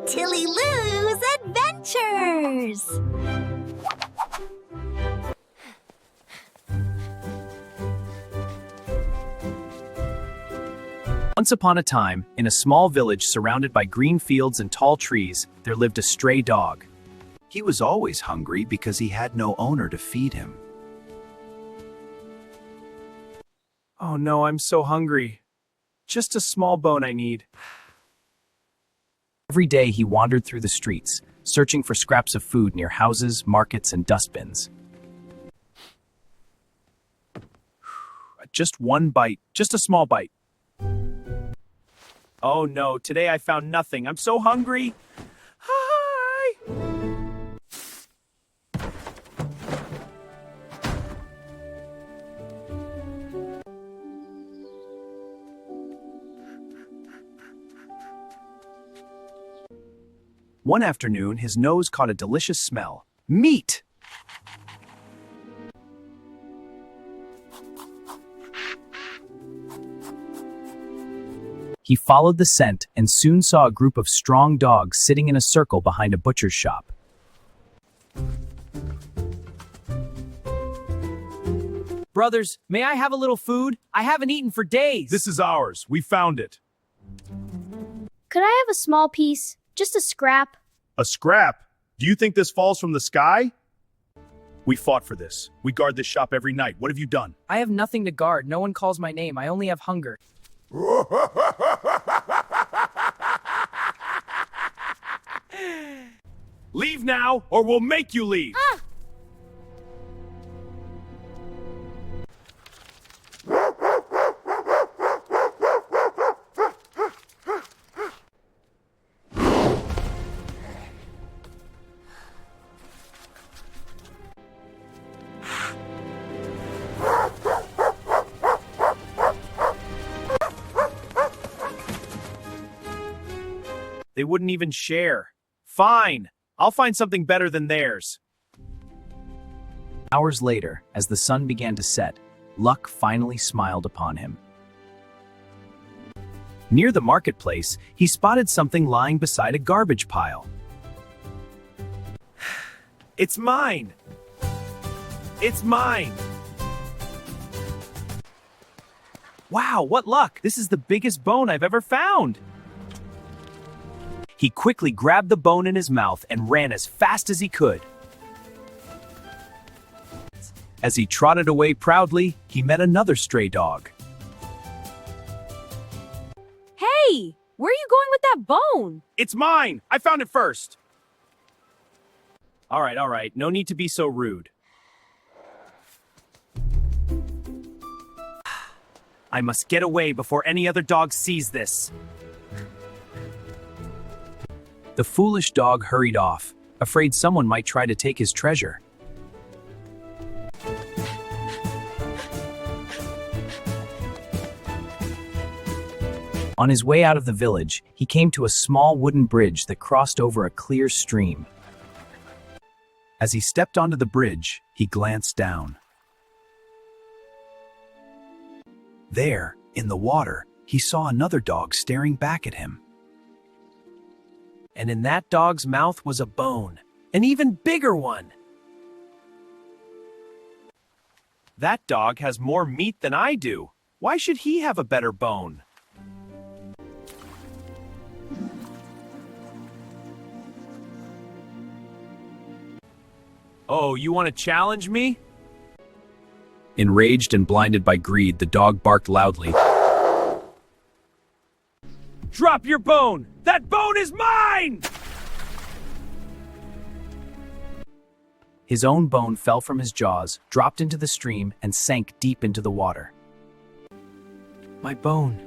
TILLY-LOO'S Adventures! Once upon a time, in a small village surrounded by green fields and tall trees, there lived a stray dog. He was always hungry because he had no owner to feed him. Oh no, I'm so hungry. Just a small bone I need. Every day he wandered through the streets, searching for scraps of food near houses, markets, and dustbins. Just one bite, just a small bite. Oh no, today I found nothing. I'm so hungry. Hi! One afternoon, his nose caught a delicious smell. Meat! He followed the scent and soon saw a group of strong dogs sitting in a circle behind a butcher's shop. Brothers, may I have a little food? I haven't eaten for days. This is ours. We found it. Could I have a small piece? Just a scrap? A scrap? Do you think this falls from the sky? We fought for this. We guard this shop every night. What have you done? I have nothing to guard. No one calls my name. I only have hunger. Leave now, or we'll make you leave. They wouldn't even share. Fine, I'll find something better than theirs. Hours later, as the sun began to set, luck finally smiled upon him. Near the marketplace, he spotted something lying beside a garbage pile. It's mine! It's mine! Wow, what luck! This is the biggest bone I've ever found! He quickly grabbed the bone in his mouth and ran as fast as he could. As he trotted away proudly, he met another stray dog. Hey, where are you going with that bone? It's mine! I found it first! All right, no need to be so rude. I must get away before any other dog sees this. The foolish dog hurried off, afraid someone might try to take his treasure. On his way out of the village, he came to a small wooden bridge that crossed over a clear stream. As he stepped onto the bridge, he glanced down. There, in the water, he saw another dog staring back at him. And in that dog's mouth was a bone, an even bigger one. That dog has more meat than I do. Why should he have a better bone? Oh, you want to challenge me? Enraged and blinded by greed, the dog barked loudly. Drop your bone! That bone is mine! His own bone fell from his jaws, dropped into the stream, and sank deep into the water. My bone.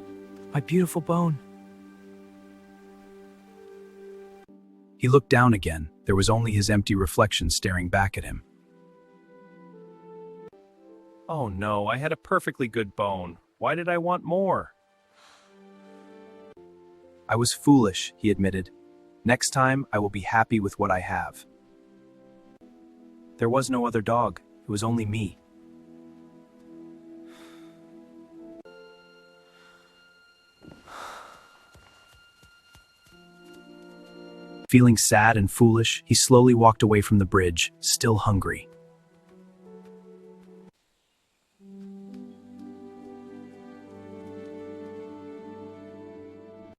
My beautiful bone. He looked down again. There was only his empty reflection staring back at him. Oh no, I had a perfectly good bone. Why did I want more? I was foolish, he admitted. Next time, I will be happy with what I have. There was no other dog. It was only me. Feeling sad and foolish, he slowly walked away from the bridge, still hungry.